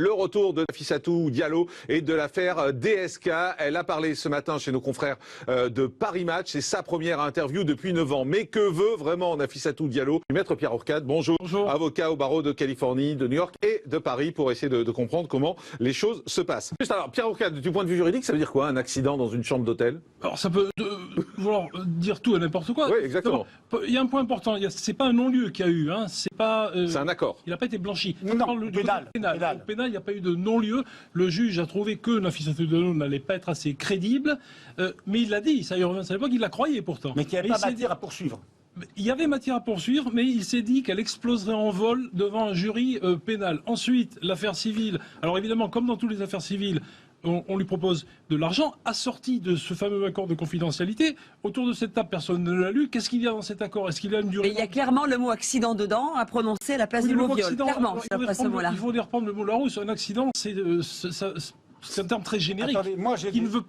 le retour de Nafissatou Diallo et de l'affaire DSK. Elle a parlé ce matin chez nos confrères de Paris Match. C'est sa première interview depuis 9 ans. Mais que veut vraiment Nafissatou Diallo? Maître Pierre Ourcade, bonjour. Bonjour. Avocat au barreau de Californie, de New York et de Paris pour essayer de comprendre comment les choses se passent. Juste alors, Pierre Ourcade, du point de vue juridique, ça veut dire quoi un accident dans une chambre d'hôtel? Alors ça peut vouloir dire tout et n'importe quoi. Oui, exactement. Il y a un point important, c'est pas un non-lieu qu'il y a eu, hein. C'est pas. C'est un accord. Il n'a pas été blanchi. Non, pénal. Au pénal, il n'y a pas eu de non-lieu. Le juge a trouvé que Nafissatou Diallo n'allait pas être assez crédible, mais il l'a dit, ça y revient à l'époque, il l'a croyait pourtant. Mais qu'il n'y avait pas matière à poursuivre. Il y avait matière à poursuivre, mais il s'est dit qu'elle exploserait en vol devant un jury pénal. Ensuite, l'affaire civile. Alors évidemment, comme dans toutes les affaires civiles, on lui propose de l'argent assorti de ce fameux accord de confidentialité. Autour de cette table, personne ne l'a lu. Qu'est-ce qu'il y a dans cet accord? Est-ce qu'il y a une durée? Mais il y a clairement le mot accident dedans à prononcer à la place du mot viol. Clairement, il faudrait reprendre le mot Larousse. Un accident, c'est un terme très générique. Attendez, moi,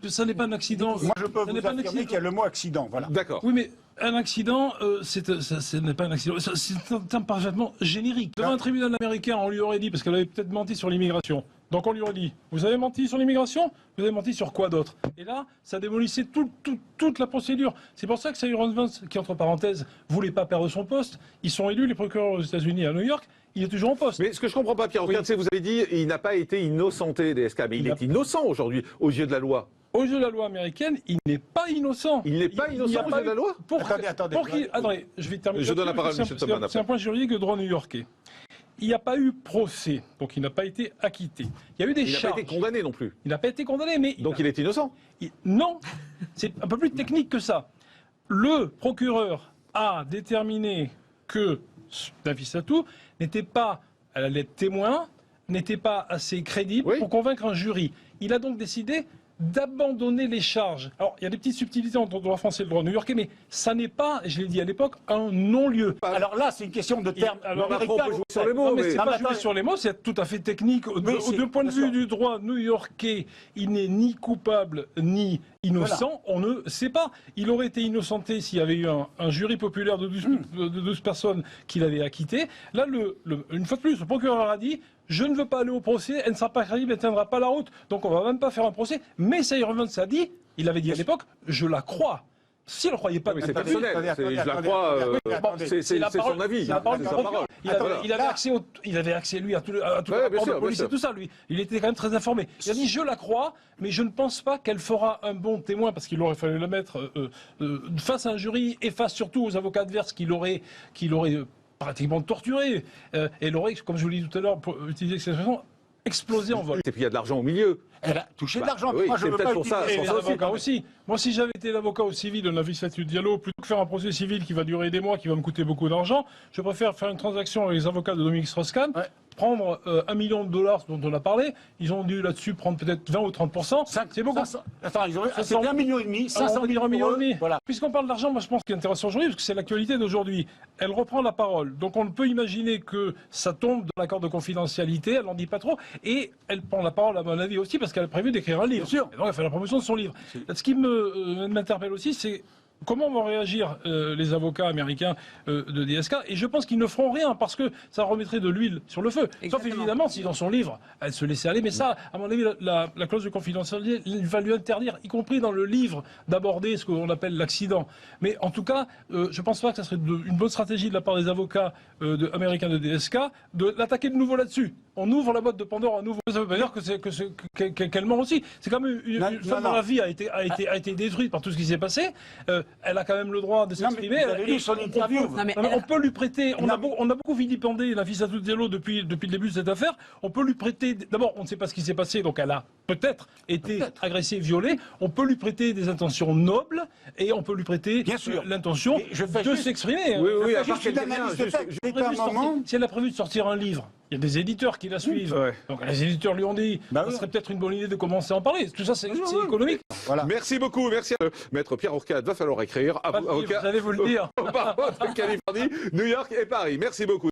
ça n'est pas un accident. Moi, je peux vous affirmer qu'il y a le mot accident. Voilà. D'accord. Oui, mais un accident, ce n'est pas un accident. C'est un terme parfaitement générique. Devant un tribunal américain, on lui aurait dit, parce qu'elle avait peut-être menti sur l'immigration. Donc on lui aurait dit, vous avez menti sur l'immigration? Vous avez menti sur quoi d'autre? Et là, ça démolissait toute la procédure. C'est pour ça que Cyrus Vance, qui entre parenthèses, voulait pas perdre son poste, ils sont élus, les procureurs aux États-Unis à New York, il est toujours en poste. Mais ce que je comprends pas, Pierre Ourcade, c'est vous avez dit, il n'a pas été innocenté, DSK, mais il est innocent aujourd'hui, aux yeux de la loi. Aux yeux de la loi américaine, il n'est pas innocent. Il n'est pas innocent aux yeux de la loi? Attendez, je vais terminer. Je donne la parole à M. Thomas. C'est un point juridique de droit new-yorkais. Il n'y a pas eu procès, donc il n'a pas été acquitté. Il y a eu des charges. Il n'a pas été condamné non plus. Il n'a pas été condamné, mais... Donc il est innocent? Non, c'est un peu plus technique que ça. Le procureur a déterminé que Nafissatou n'était pas, à la lettre témoin, n'était pas assez crédible pour convaincre un jury. Il a donc décidé d'abandonner les charges. Alors, il y a des petites subtilités entre le droit français et le droit new-yorkais, mais ça n'est pas, je l'ai dit à l'époque, un non-lieu. Alors là, c'est une question de terme. Alors, on peut jouer sur les mots. Non, mais c'est pas jouer sur les mots, c'est tout à fait technique. Du point de vue du droit new-yorkais, il n'est ni coupable ni innocent. Voilà. On ne sait pas. Il aurait été innocenté s'il y avait eu un jury populaire de 12 personnes qui l'avaient acquitté. Là, une fois de plus, le procureur a dit: je ne veux pas aller au procès, elle ne sera pas crédible, elle ne tiendra pas la route, donc on ne va même pas faire un procès. Mais Cyrus Vance a dit, il avait dit à l'époque, je la crois. Si elle ne croit pas... Oui, c'est personnel, je la crois, c'est son avis, c'est sa parole. Il avait accès, lui, à tout le rapport de police et tout ça, lui. Il était quand même très informé. Il a dit, je la crois, mais je ne pense pas qu'elle fera un bon témoin, parce qu'il aurait fallu la mettre face à un jury et face surtout aux avocats adverses qu'il aurait pratiquement torturé. Et l'aurait, comme je vous l'ai dit tout à l'heure, pour utiliser cette expression, explosé en vol. Et puis il y a de l'argent au milieu. Elle a touché de l'argent. Oui, moi, je c'est veux peut-être pas pour ça. Et les avocats aussi. Moi, si j'avais été l'avocat au civil de Nafissatou Diallo, plutôt que faire un procès civil qui va durer des mois, qui va me coûter beaucoup d'argent, je préfère faire une transaction avec les avocats de Dominique Strauss-Kahn, prendre $1 million dont on a parlé. Ils ont dû là-dessus prendre peut-être 20 ou 30%. C'est beaucoup. Attends, c'était 1,5 million, 500 000 1,5 million. Voilà. Puisqu'on parle d'argent, moi je pense qu'il est intéressant aujourd'hui, parce que c'est l'actualité d'aujourd'hui. Elle reprend la parole. Donc on ne peut imaginer que ça tombe dans l'accord de confidentialité, elle n'en dit pas trop, et elle prend la parole à mon avis aussi, parce qu'elle a prévu d'écrire un livre. Bien sûr. Et donc elle fait la promotion de son livre. Ce qui m'interpelle aussi, c'est comment vont réagir les avocats américains de DSK? Et je pense qu'ils ne feront rien parce que ça remettrait de l'huile sur le feu. Exactement. Sauf évidemment si dans son livre, elle se laissait aller. Mais ça, à mon avis, la clause de confidentialité, il va lui interdire, y compris dans le livre, d'aborder ce qu'on appelle l'accident. Mais en tout cas, je ne pense pas que ça serait une bonne stratégie de la part des avocats américains de DSK de l'attaquer de nouveau là-dessus. On ouvre la boîte de Pandore à nouveau. Ça veut pas dire qu'elle ment aussi. C'est quand même une femme dont la vie a été détruite par tout ce qui s'est passé. Elle a quand même le droit de s'exprimer. On peut lui prêter. On a beaucoup vilipendé Nafissatou Diallo depuis le début de cette affaire. On peut lui prêter. D'abord, on ne sait pas ce qui s'est passé, donc elle a peut-être été agressée, violée. On peut lui prêter des intentions nobles et on peut lui prêter l'intention de s'exprimer. Oui, à part si elle a prévu de sortir un livre. Il y a des éditeurs qui la suivent. Donc les éditeurs lui ont dit ce serait peut-être une bonne idée de commencer à en parler. Tout ça, c'est économique. Voilà. Merci beaucoup. Merci à Maître Pierre Ourcade. Va falloir écrire. Vous allez vous le dire. Au barreau de Californie, New York et Paris. Merci beaucoup.